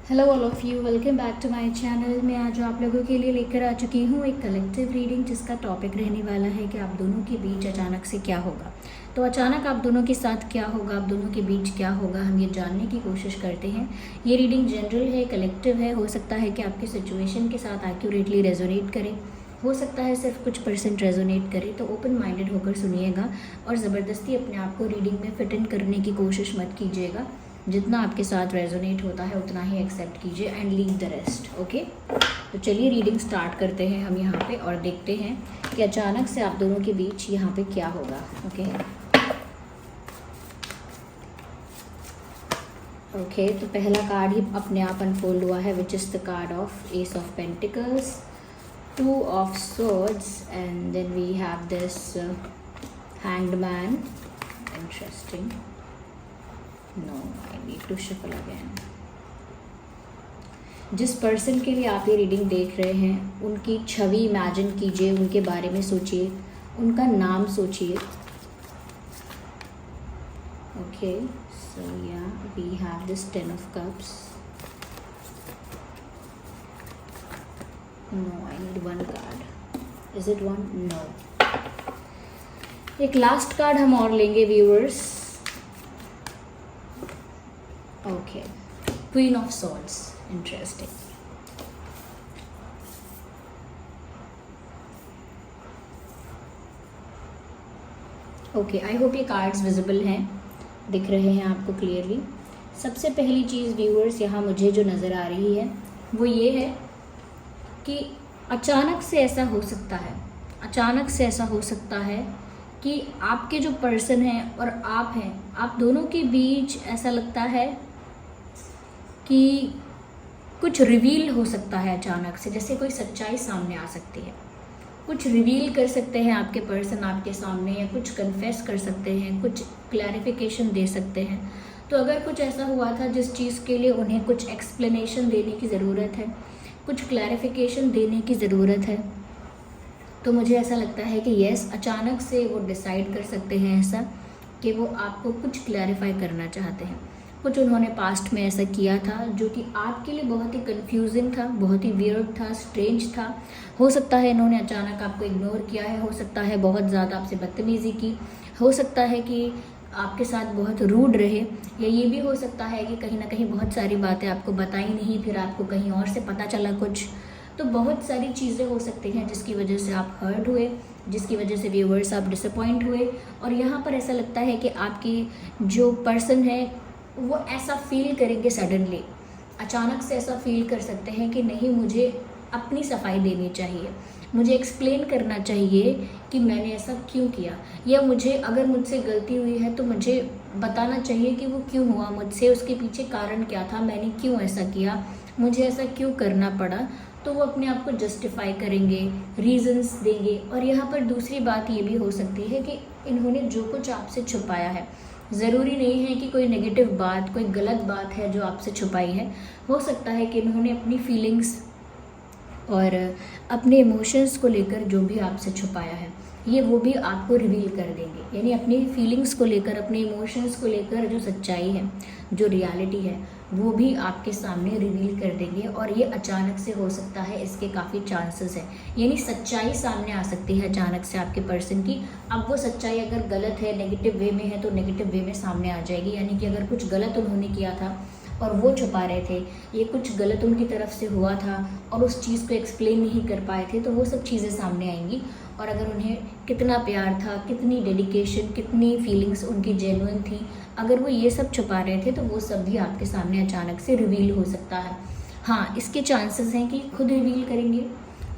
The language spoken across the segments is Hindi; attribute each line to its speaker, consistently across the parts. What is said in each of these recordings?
Speaker 1: Hello all of you, welcome back to my channel. मैं आज आप लोगों के लिए लेकर आ चुकी हूँ एक कलेक्टिव रीडिंग, जिसका टॉपिक रहने वाला है कि आप दोनों के बीच अचानक से क्या होगा। तो अचानक आप दोनों के साथ क्या होगा, आप दोनों के बीच क्या होगा, हम ये जानने की कोशिश करते हैं। ये रीडिंग जनरल है, कलेक्टिव है। हो सकता है कि आपकी सिचुएशन के साथ एक्यूरेटली रेजोनेट करे, हो सकता है सिर्फ कुछ % रेजोनेट करे। तो ओपन माइंडेड होकर सुनिएगा और ज़बरदस्ती अपने आप को रीडिंग में फिट इन करने की कोशिश मत कीजिएगा। जितना आपके साथ रेजोनेट होता है उतना ही एक्सेप्ट कीजिए and leave the rest. Okay, तो चलिए रीडिंग स्टार्ट करते हैं हम यहाँ पे और देखते हैं कि अचानक से आप दोनों के बीच यहाँ पे क्या होगा। ओके, तो पहला कार्ड ही अपने आप अनफोल्ड हुआ है, which is the card of ace of pentacles, 2 of swords, and then we have this hanged man. Interesting. No, I need to shuffle again. जिस पर्सन के लिए आप ये रीडिंग देख रहे हैं उनकी छवि इमेजिन कीजिए, उनके बारे में सोचिए, उनका नाम सोचिए। Okay, so yeah we have this 10 of cups. No, I need one card. Is it one? No. एक लास्ट कार्ड हम और लेंगे viewers. Okay, queen of swords. Interesting. Okay, I hope ये कार्ड्स विजिबल हैं, दिख रहे हैं आपको क्लियरली। सबसे पहली चीज़ व्यूअर्स यहाँ मुझे जो नज़र आ रही है वो ये है कि अचानक से ऐसा हो सकता है, अचानक से ऐसा हो सकता है कि आपके जो पर्सन हैं और आप हैं, आप दोनों के बीच ऐसा लगता है कि कुछ रिवील हो सकता है अचानक से, जैसे कोई सच्चाई सामने आ सकती है, कुछ रिवील कर सकते हैं आपके पर्सन आपके सामने, या कुछ कन्फेस कर सकते हैं, कुछ क्लैरिफिकेशन दे सकते हैं। तो अगर कुछ ऐसा हुआ था जिस चीज़ के लिए उन्हें कुछ एक्सप्लेनेशन देने की ज़रूरत है, कुछ क्लैरिफिकेशन देने की ज़रूरत है, तो मुझे ऐसा लगता है कि यस, अचानक से वो डिसाइड कर सकते हैं ऐसा कि वो आपको कुछ क्लैरिफाई करना चाहते हैं। कुछ उन्होंने पास्ट में ऐसा किया था जो कि आपके लिए बहुत ही कंफ्यूजिंग था, बहुत ही वियर्ड था, स्ट्रेंज था। हो सकता है इन्होंने अचानक आपको इग्नोर किया है, हो सकता है बहुत ज़्यादा आपसे बदतमीज़ी की, हो सकता है कि आपके साथ बहुत रूड रहे, या ये भी हो सकता है कि कहीं ना कहीं बहुत सारी बातें आपको बताई नहीं, फिर आपको कहीं और से पता चला कुछ। तो बहुत सारी चीज़ें हो सकती हैं जिसकी वजह से आप हर्ट हुए, जिसकी वजह से व्यूअर्स आप डिसअपॉइंट हुए। और यहाँ पर ऐसा लगता है कि आपकी जो पर्सन है वो ऐसा फील करेंगे, सडनली अचानक से ऐसा फील कर सकते हैं कि नहीं, मुझे अपनी सफाई देनी चाहिए, मुझे एक्सप्लेन करना चाहिए कि मैंने ऐसा क्यों किया, या मुझे अगर मुझसे गलती हुई है तो मुझे बताना चाहिए कि वो क्यों हुआ मुझसे, उसके पीछे कारण क्या था, मैंने क्यों ऐसा किया, मुझे ऐसा क्यों करना पड़ा। तो वो अपने आप को जस्टिफाई करेंगे, रीजंस देंगे। और यहाँ पर दूसरी बात ये भी हो सकती है कि इन्होंने जो कुछ आपसे छुपाया है, ज़रूरी नहीं है कि कोई नेगेटिव बात, कोई गलत बात है जो आपसे छुपाई है। हो सकता है कि इन्होंने अपनी फीलिंग्स और अपने इमोशंस को लेकर जो भी आपसे छुपाया है ये वो भी आपको रिवील कर देंगे। यानी अपनी फीलिंग्स को लेकर, अपने इमोशंस को लेकर जो सच्चाई है, जो रियलिटी है, वो भी आपके सामने रिवील कर देंगे। और ये अचानक से हो सकता है, इसके काफ़ी चांसेस हैं। यानी सच्चाई सामने आ सकती है अचानक से आपके पर्सन की। अब वो सच्चाई अगर गलत है, नेगेटिव वे में है, तो नेगेटिव वे में सामने आ जाएगी। यानी कि अगर कुछ गलत उन्होंने किया था और वो छुपा रहे थे, ये कुछ गलत उनकी तरफ से हुआ था और उस चीज़ को एक्सप्लेन नहीं कर पाए थे, तो वो सब चीज़ें सामने आएंगी। और अगर उन्हें कितना प्यार था, कितनी डेडिकेशन, कितनी फीलिंग्स उनकी जेन्युइन थी, अगर वो ये सब छुपा रहे थे, तो वो सब भी आपके सामने अचानक से रिवील हो सकता है। हाँ, इसके चांसेस हैं कि खुद रिवील करेंगे,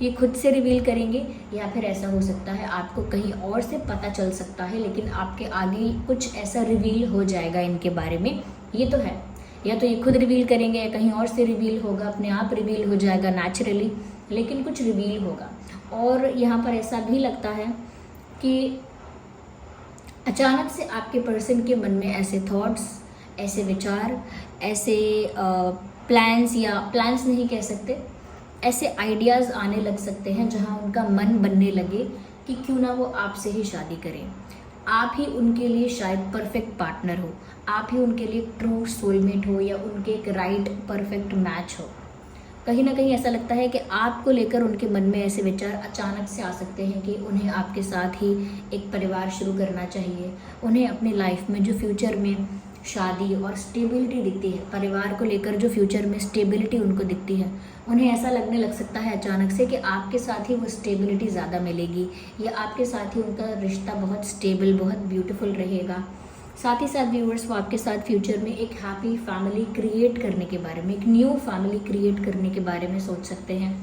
Speaker 1: ये खुद से रिवील करेंगे, या फिर ऐसा हो सकता है आपको कहीं और से पता चल सकता है, लेकिन आपके आगे कुछ ऐसा रिवील हो जाएगा इनके बारे में। ये तो है, या तो ये खुद रिवील करेंगे या कहीं और से रिवील होगा, अपने आप रिवील हो जाएगा नेचुरली, लेकिन कुछ रिवील होगा। और यहाँ पर ऐसा भी लगता है कि अचानक से आपके पर्सन के मन में ऐसे थॉट्स, ऐसे विचार, ऐसे प्लान्स, या प्लान्स नहीं कह सकते, ऐसे आइडियाज़ आने लग सकते हैं जहाँ उनका मन बनने लगे कि क्यों ना वो आपसे ही शादी करें। आप ही उनके लिए शायद परफेक्ट पार्टनर हो, आप ही उनके लिए ट्रू सोलमेट हो या उनके एक राइट परफेक्ट मैच हो। कहीं ना कहीं ऐसा लगता है कि आपको लेकर उनके मन में ऐसे विचार अचानक से आ सकते हैं कि उन्हें आपके साथ ही एक परिवार शुरू करना चाहिए, उन्हें अपनी लाइफ में जो फ्यूचर में शादी और स्टेबिलिटी दिखती है, परिवार को लेकर जो फ्यूचर में स्टेबिलिटी उनको दिखती है, उन्हें ऐसा लगने लग सकता है अचानक से कि आपके साथ ही वो स्टेबिलिटी ज़्यादा मिलेगी या आपके साथ ही उनका रिश्ता बहुत स्टेबल, बहुत ब्यूटीफुल रहेगा। साथ ही साथ व्यूअर्स, वो आपके साथ फ्यूचर में एक हैप्पी फैमिली क्रिएट करने के बारे में, एक न्यू फैमिली क्रिएट करने के बारे में सोच सकते हैं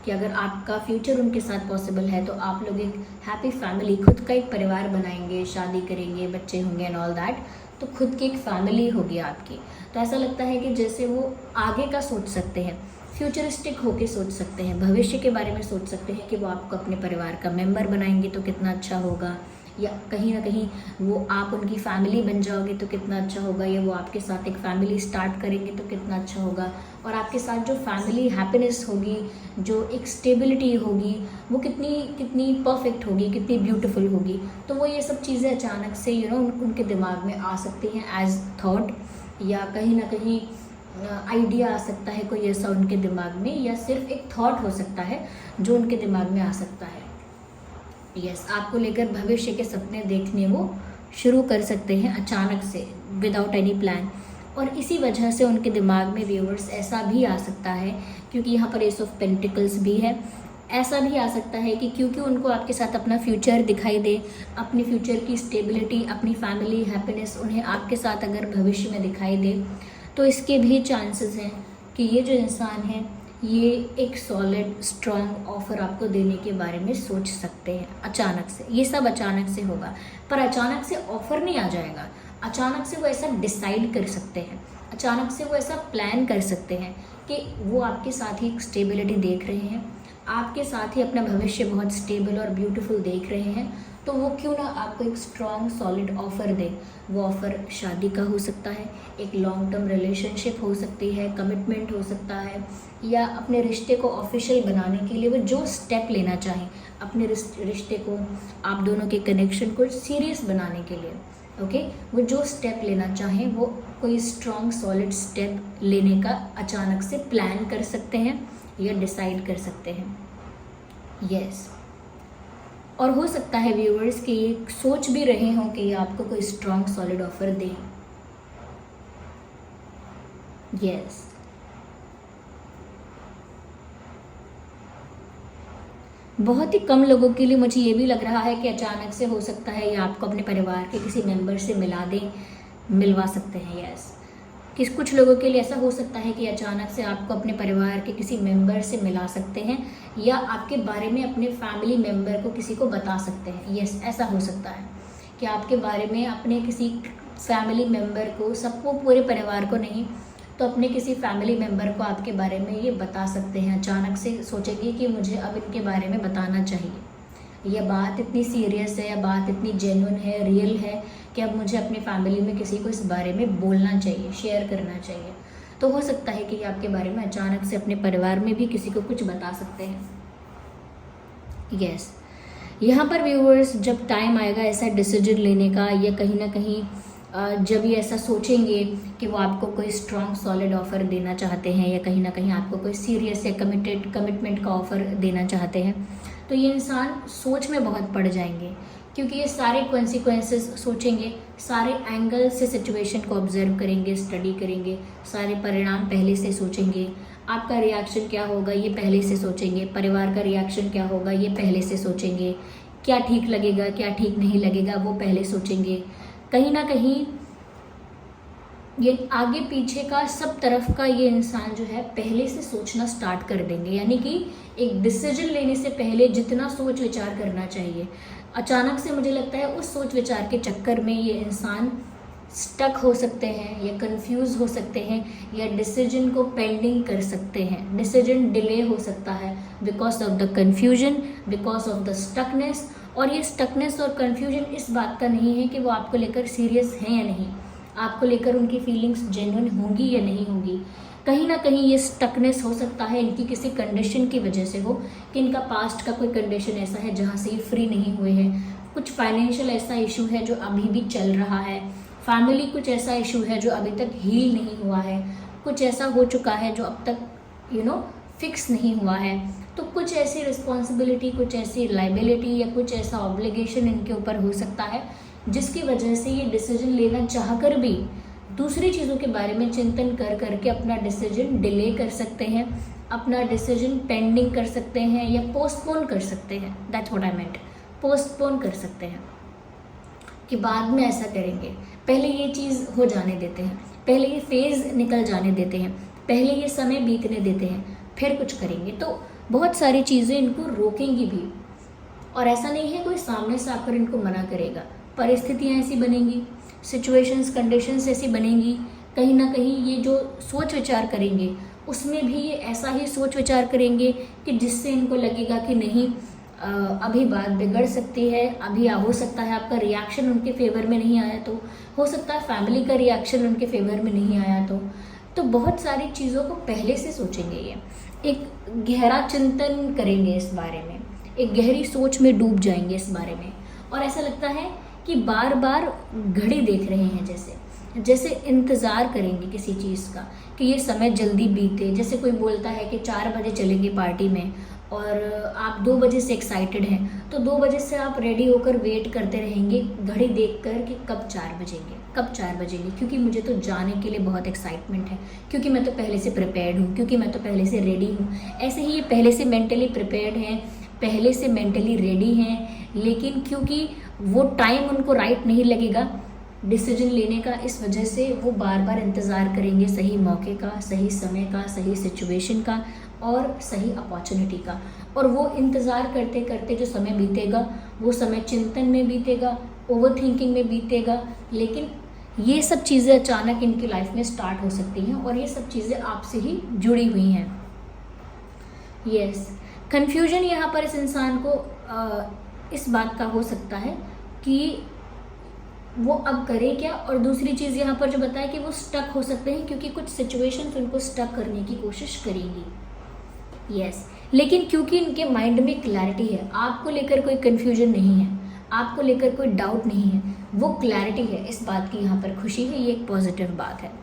Speaker 1: कि अगर आपका फ्यूचर उनके साथ पॉसिबल है तो आप लोग एक हैप्पी फैमिली, खुद का एक परिवार बनाएंगे, शादी करेंगे, बच्चे होंगे एंड ऑल दैट, तो खुद की एक फैमिली होगी आपकी। तो ऐसा लगता है कि जैसे वो आगे का सोच सकते हैं, फ्यूचरिस्टिक होके सोच सकते हैं, भविष्य के बारे में सोच सकते हैं कि वो आपको अपने परिवार का मेंबर बनाएंगे तो कितना अच्छा होगा, या कहीं ना कहीं वो आप उनकी फैमिली बन जाओगे तो कितना अच्छा होगा, या वो आपके साथ एक फैमिली स्टार्ट करेंगे तो कितना अच्छा होगा, और आपके साथ जो फैमिली हैप्पीनेस होगी, जो एक स्टेबिलिटी होगी, वो कितनी कितनी परफेक्ट होगी, कितनी ब्यूटीफुल होगी। तो वो ये सब चीज़ें अचानक से उनके दिमाग में आ सकती हैं एज थॉट, या कहीं ना कहीं आइडिया आ सकता है कोई ऐसा उनके दिमाग में, या सिर्फ एक थॉट हो सकता है जो उनके दिमाग में आ सकता है। यस, आपको लेकर भविष्य के सपने देखने वो शुरू कर सकते हैं अचानक से, विदाउट एनी प्लान। और इसी वजह से उनके दिमाग में व्यूअर्स ऐसा भी आ सकता है, क्योंकि यहाँ पर एस ऑफ पेंटिकल्स भी है, ऐसा भी आ सकता है कि क्योंकि उनको आपके साथ अपना फ्यूचर दिखाई दे, अपनी फ्यूचर की स्टेबिलिटी, अपनी फैमिली हैप्पीनेस उन्हें आपके साथ अगर भविष्य में दिखाई दे, तो इसके भी चांसेस हैं कि ये जो इंसान है ये एक सॉलिड स्ट्रॉन्ग ऑफर आपको देने के बारे में सोच सकते हैं अचानक से। ये सब अचानक से होगा, पर अचानक से ऑफर नहीं आ जाएगा, अचानक से वो ऐसा डिसाइड कर सकते हैं, अचानक से वो ऐसा प्लान कर सकते हैं कि वो आपके साथ ही स्टेबिलिटी देख रहे हैं, आपके साथ ही अपना भविष्य बहुत स्टेबल और ब्यूटीफुल देख रहे हैं, तो वो क्यों ना आपको एक स्ट्रॉन्ग सॉलिड ऑफ़र दे। वो ऑफ़र शादी का हो सकता है, एक लॉन्ग टर्म रिलेशनशिप हो सकती है, कमिटमेंट हो सकता है, या अपने रिश्ते को ऑफिशियल बनाने के लिए वो जो स्टेप लेना चाहें, अपने रिश्ते को, आप दोनों के कनेक्शन को सीरियस बनाने के लिए, ओके, वो जो स्टेप लेना चाहें, वो कोई स्ट्रॉन्ग सॉलिड स्टेप लेने का अचानक से प्लान कर सकते हैं या डिसाइड कर सकते हैं। यस, और हो सकता है व्यूअर्स कि ये सोच भी रहे हों कि ये आपको कोई स्ट्रॉन्ग सॉलिड ऑफर दें। यस, बहुत ही कम लोगों के लिए मुझे ये भी लग रहा है कि अचानक से हो सकता है ये आपको अपने परिवार के किसी मेंबर से मिलवा सकते हैं। यस, कुछ लोगों के लिए ऐसा हो सकता है कि अचानक से आपको अपने परिवार के किसी मेंबर से मिला सकते हैं, या आपके बारे में अपने फैमिली मेंबर को किसी को बता सकते हैं। यस, ऐसा हो सकता है कि आपके बारे में अपने किसी फैमिली मेंबर को, सबको, पूरे परिवार को नहीं, तो अपने किसी फैमिली मेंबर को आपके बारे में ये बता सकते हैं। अचानक से सोचेंगे कि मुझे अब इनके बारे में बताना चाहिए, यह बात इतनी सीरियस है, या बात इतनी जेन्युइन है, रियल है कि अब मुझे अपनी फैमिली में किसी को इस बारे में बोलना चाहिए, शेयर करना चाहिए। तो हो सकता है कि आपके बारे में अचानक से अपने परिवार में भी किसी को कुछ बता सकते हैं। यस, यहाँ पर व्यूअर्स जब टाइम आएगा ऐसा डिसीजन लेने का, या कहीं ना कहीं जब ये ऐसा सोचेंगे कि वो आपको कोई स्ट्रॉन्ग सॉलिड ऑफ़र देना चाहते हैं, या कहीं ना कहीं आपको कोई सीरियस या कमिटमेंट का ऑफ़र देना चाहते हैं, तो ये इंसान सोच में बहुत पड़ जाएंगे, क्योंकि ये सारे कॉन्सिक्वेंसेस सोचेंगे, सारे एंगल से सिचुएशन को ऑब्जर्व करेंगे, स्टडी करेंगे, सारे परिणाम पहले से सोचेंगे, आपका रिएक्शन क्या होगा ये पहले से सोचेंगे, परिवार का रिएक्शन क्या होगा ये पहले से सोचेंगे, क्या ठीक लगेगा क्या ठीक नहीं लगेगा वो पहले सोचेंगे। कहीं ना कहीं ये आगे पीछे का सब तरफ का ये इंसान जो है पहले से सोचना स्टार्ट कर देंगे, यानी कि एक डिसीजन लेने से पहले जितना सोच विचार करना चाहिए, अचानक से मुझे लगता है उस सोच विचार के चक्कर में ये इंसान स्टक हो सकते हैं, या कंफ्यूज हो सकते हैं, या डिसीजन को पेंडिंग कर सकते हैं, डिसीजन डिले हो सकता है because of the confusion, because of the stuckness. और ये स्टकनेस और कन्फ्यूजन इस बात का नहीं है कि वो आपको लेकर सीरियस हैं या नहीं, आपको लेकर उनकी फीलिंग्स जेन्युइन होंगी या नहीं होंगी, कहीं ना कहीं ये स्टकनेस हो सकता है इनकी किसी कंडीशन की वजह से हो, कि इनका पास्ट का कोई कंडीशन ऐसा है जहाँ से ये फ्री नहीं हुए हैं। कुछ फाइनेंशियल ऐसा इशू है जो अभी भी चल रहा है, फैमिली कुछ ऐसा इशू है जो अभी तक हील नहीं हुआ है, कुछ ऐसा हो चुका है जो अब तक फिक्स नहीं हुआ है। तो कुछ ऐसी रिस्पॉन्सिबिलिटी, कुछ ऐसी लाइबिलिटी या कुछ ऐसा ऑब्लिगेशन इनके ऊपर हो सकता है जिसकी वजह से ये डिसीजन लेना चाहकर भी दूसरी चीज़ों के बारे में चिंतन कर करके अपना डिसीजन डिले कर सकते हैं, अपना डिसीजन पेंडिंग कर सकते हैं या पोस्टपोन कर सकते हैं। That's what I meant, postpone कर सकते हैं कि बाद में ऐसा करेंगे, पहले ये चीज़ हो जाने देते हैं, पहले ये फेज़ निकल जाने देते हैं, पहले ये समय बीतने देते हैं, फिर कुछ करेंगे। तो बहुत सारी चीज़ें इनको रोकेंगी भी, और ऐसा नहीं है कोई सामने से आकर इनको मना करेगा, परिस्थितियाँ ऐसी बनेंगी, सिचुएशंस, कंडीशंस ऐसी बनेंगी, कहीं ना कहीं ये जो सोच विचार करेंगे उसमें भी ये ऐसा ही सोच विचार करेंगे कि जिससे इनको लगेगा कि नहीं अभी बात बिगड़ सकती है, अभी हो सकता है आपका रिएक्शन उनके फेवर में नहीं आया, तो हो सकता है फैमिली का रिएक्शन उनके फेवर में नहीं आया, तो बहुत सारी चीज़ों को पहले से सोचेंगे, ये एक गहरा चिंतन करेंगे इस बारे में, एक गहरी सोच में डूब जाएंगे इस बारे में। और ऐसा लगता है कि बार बार घड़ी देख रहे हैं, जैसे इंतज़ार करेंगे किसी चीज़ का कि ये समय जल्दी बीते। जैसे कोई बोलता है कि 4 बजे चलेंगे पार्टी में और आप 2 बजे से एक्साइटेड हैं, तो 2 बजे से आप रेडी होकर वेट करते रहेंगे घड़ी देखकर कि कब 4 बजेंगे, क्योंकि मुझे तो जाने के लिए बहुत एक्साइटमेंट है, क्योंकि मैं तो पहले से प्रिपेयर्ड हूँ, क्योंकि मैं तो पहले से रेडी हूँ। ऐसे ही ये पहले से मेंटली प्रिपेयर्ड हैं, पहले से मेंटली रेडी हैं, लेकिन क्योंकि वो टाइम उनको राइट नहीं लगेगा डिसीजन लेने का, इस वजह से वो बार बार इंतज़ार करेंगे सही मौके का, सही समय का, सही सिचुएशन का और सही अपॉर्चुनिटी का। और वो इंतज़ार करते करते जो समय बीतेगा वो समय चिंतन में बीतेगा, ओवर थिंकिंग में बीतेगा। लेकिन ये सब चीज़ें अचानक इनकी लाइफ में स्टार्ट हो सकती हैं और ये सब चीज़ें आपसे ही जुड़ी हुई हैं। यस, कन्फ्यूजन यहाँ पर इस इंसान को इस बात का हो सकता है कि वो अब करे क्या, और दूसरी चीज़ यहाँ पर जो बताया कि वो स्टक हो सकते हैं क्योंकि कुछ सिचुएशंस उनको स्टक करने की कोशिश करेंगी। यस, लेकिन क्योंकि इनके माइंड में क्लैरिटी है, आपको लेकर कोई कन्फ्यूजन नहीं है, आपको लेकर कोई डाउट नहीं है, वो क्लैरिटी है, इस बात की यहाँ पर खुशी है, ये एक पॉजिटिव बात है।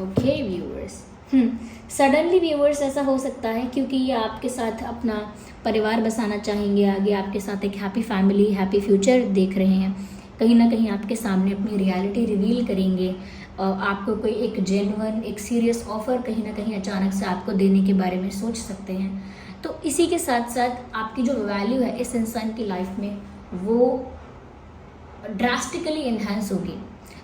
Speaker 1: ओके व्यूअर्स, सडनली व्यूअर्स ऐसा हो सकता है क्योंकि ये आपके साथ अपना परिवार बसाना चाहेंगे, आगे आपके साथ एक हैप्पी फैमिली, हैप्पी फ्यूचर देख रहे हैं, कहीं ना कहीं आपके सामने अपनी रियलिटी रिवील करेंगे, आपको कोई एक जेन्युइन, एक सीरियस ऑफर कहीं ना कहीं अचानक से आपको देने के बारे में सोच सकते हैं। तो इसी के साथ साथ आपकी जो वैल्यू है इस इंसान की लाइफ में वो ड्रास्टिकली इन्हांस होगी,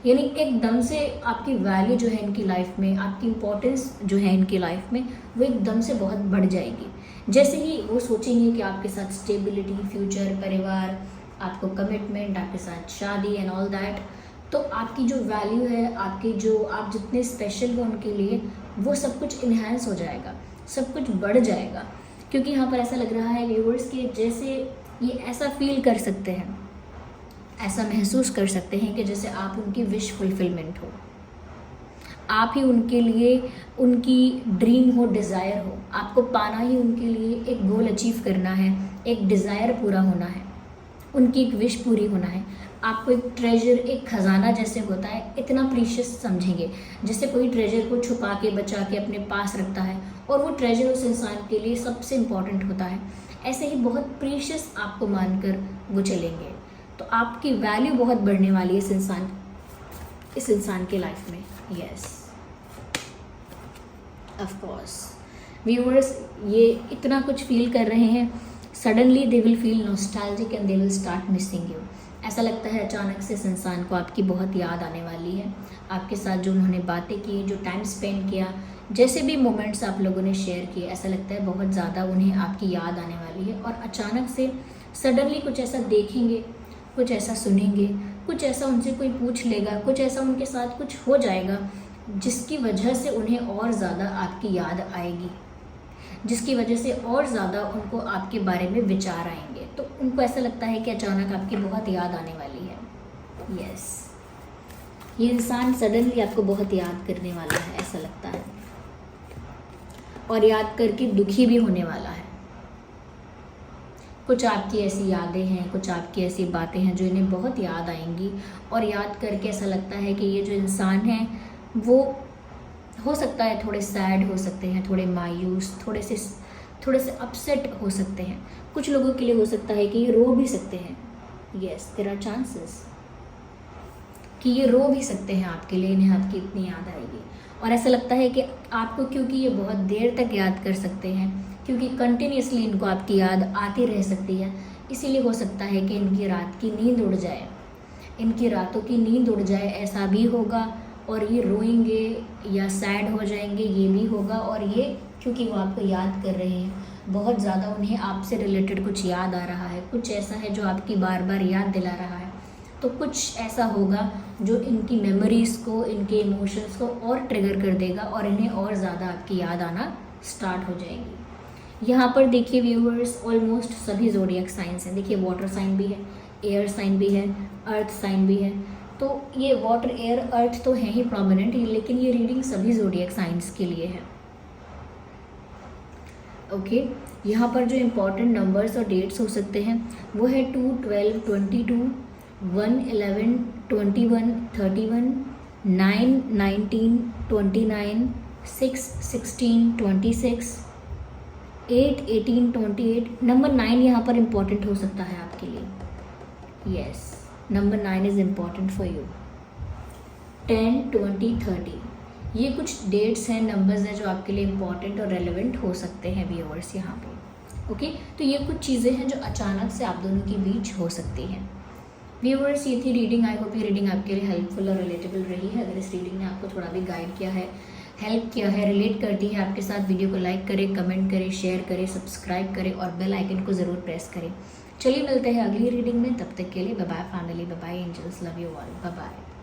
Speaker 1: यानी एकदम से आपकी वैल्यू जो है इनकी लाइफ में, आपकी इम्पोर्टेंस जो है इनकी लाइफ में वो एकदम से बहुत बढ़ जाएगी। जैसे ही वो सोचेंगे कि आपके साथ स्टेबिलिटी, फ्यूचर, परिवार, आपको कमिटमेंट, आपके साथ शादी एंड ऑल दैट, तो आपकी जो वैल्यू है, आपकी जो आप जितने स्पेशल हो उनके लिए, वो सब कुछ इन्हांस हो जाएगा, सब कुछ बढ़ जाएगा। क्योंकि यहाँ पर ऐसा लग रहा है व्यूअर्स कि जैसे ये ऐसा फील कर सकते हैं, ऐसा महसूस कर सकते हैं कि जैसे आप उनकी विश फुलफिलमेंट हो, आप ही उनके लिए उनकी ड्रीम हो, डिज़ायर हो, आपको पाना ही उनके लिए एक गोल अचीव करना है, एक डिज़ायर पूरा होना है, उनकी एक विश पूरी होना है। आपको एक ट्रेजर, एक ख़जाना जैसे होता है, इतना प्रीशियस समझेंगे, जैसे कोई ट्रेजर को छुपा के बचा के अपने पास रखता है और वो ट्रेजर उस इंसान के लिए सबसे इम्पॉर्टेंट होता है, ऐसे ही बहुत प्रीशियस आपको मानकर वो चलेंगे। तो आपकी वैल्यू बहुत बढ़ने वाली है इस इंसान के लाइफ में। यस, ऑफ कोर्स व्यूअर्स, ये इतना कुछ फील कर रहे हैं, suddenly they will feel nostalgic and they will start missing you. ऐसा लगता है अचानक से इस इंसान को आपकी बहुत याद आने वाली है, आपके साथ जो उन्होंने बातें की, जो टाइम स्पेंड किया, जैसे भी मोमेंट्स आप लोगों ने शेयर किए, ऐसा लगता है बहुत ज़्यादा उन्हें आपकी याद आने वाली है। और अचानक से सडनली कुछ ऐसा देखेंगे, कुछ ऐसा सुनेंगे, कुछ ऐसा उनसे कोई पूछ लेगा, कुछ ऐसा उनके साथ कुछ हो जाएगा जिसकी वजह से उन्हें और ज़्यादा आपकी याद आएगी, जिसकी वजह से और ज़्यादा उनको आपके बारे में विचार आएंगे। तो उनको ऐसा लगता है कि अचानक आपकी बहुत याद आने वाली है। यस, ये इंसान सडनली आपको बहुत याद करने वाला है, ऐसा लगता है, और याद करके दुखी भी होने वाला है। कुछ आपकी ऐसी यादें हैं, कुछ आपकी ऐसी बातें हैं जो इन्हें बहुत याद आएंगी, और याद करके ऐसा लगता है कि ये जो इंसान है वो हो सकता है थोड़े सैड हो सकते हैं, थोड़े मायूस, थोड़े से अपसेट हो सकते हैं। कुछ लोगों के लिए हो सकता है कि ये रो भी सकते हैं। यस, देयर आर चांसेस कि ये रो भी सकते हैं आपके लिए, इन्हें आपकी इतनी याद आएगी। और ऐसा लगता है कि आपको, क्योंकि ये बहुत देर तक याद कर सकते हैं, क्योंकि कंटिन्यूसली इनको आपकी याद आती रह सकती है, इसीलिए हो सकता है कि इनकी रात की नींद उड़ जाए, इनकी रातों की नींद उड़ जाए, ऐसा भी होगा। और ये रोएंगे या सैड हो जाएंगे, ये भी होगा। और ये क्योंकि वो आपको याद कर रहे हैं, बहुत ज़्यादा उन्हें आपसे रिलेटेड कुछ याद आ रहा है, कुछ ऐसा है जो आपकी बार बार याद दिला रहा है, तो कुछ ऐसा होगा जो इनकी मेमोरीज़ को, इनके इमोशंस को और ट्रिगर कर देगा, और इन्हें और ज़्यादा आपकी याद आना स्टार्ट हो जाएगी। यहाँ पर देखिए व्यूअर्स, ऑलमोस्ट सभी ज़ोडिएक साइंस हैं। देखिए वाटर साइन भी है, एयर साइन भी है, अर्थ साइन भी है। तो ये वाटर, एयर, अर्थ तो हैं ही प्रोमिनेंट, लेकिन ये रीडिंग सभी ज़ोडिएक साइंस के लिए है। ओके, यहाँ पर जो इम्पोर्टेंट नंबर्स और डेट्स हो सकते हैं वो है 2, 12, 22, 1, 11, 21, 31, 9, 19, 29, 6, 16, 26, 8, 18, 28। नंबर 9 यहाँ पर इम्पॉर्टेंट हो सकता है आपके लिए। Yes, number 9 is important for you. 10, 20, 30, ये कुछ डेट्स हैं, नंबर्स हैं जो आपके लिए इम्पॉर्टेंट और रेलेवेंट हो सकते हैं व्यूअर्स यहाँ पे। ओके, तो ये कुछ चीज़ें हैं जो अचानक से आप दोनों के बीच हो सकती हैं। व्यूअर्स, ये थी रीडिंग। आई होप ये रीडिंग आपके लिए हेल्पफुल और रिलेटेबल रही है। अगर इस रीडिंग ने आपको थोड़ा भी गाइड किया है, हेल्प किया है, रिलेट करती है आपके साथ, वीडियो को लाइक करें, कमेंट करें, शेयर करें, सब्सक्राइब करें और बेल आइकन को ज़रूर प्रेस करें। चलिए मिलते हैं अगली रीडिंग में, तब तक के लिए bye bye family, bye bye angels, love you all, bye bye.